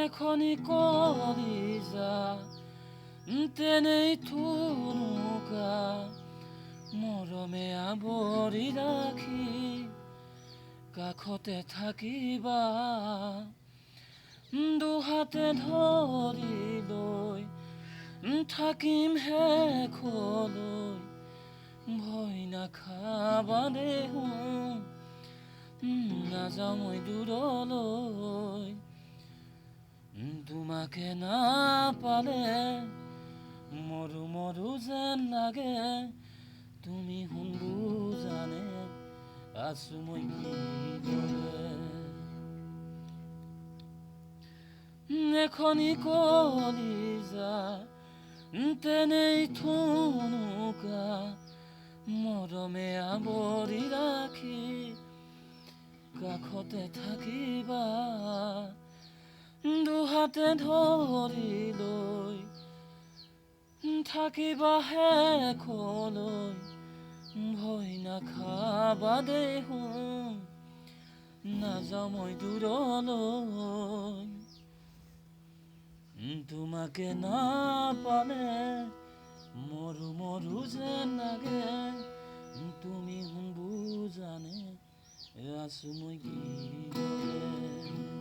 এখনি কলিজা তেনেই থুনুকা মৰমে আৱৰি ৰাখি কাষতে থাকিবা দুহাতে ধৰি লৈ থাকিম শেষলৈ ভয় নাখাবা দেখোন নাযাওঁ মই দূৰলৈ তোমাকে নাপালে মৰো মৰো যেন লাগে তুমি বুজানে আছো মই কিদৰে এখনি কলিজা তেনেই থুনুকা মৰমে আৱৰি ৰাখি কাষতে থাকিবা দুহাতে ধৰি লৈ থাকিবা শেষলৈ ভয় নাখাবা দেখোন নাযাওঁ মই দূৰলৈ তোমাকে নাপালে মৰো মৰো যেন লাগে তুমি বুজানে আছো মই কিদৰে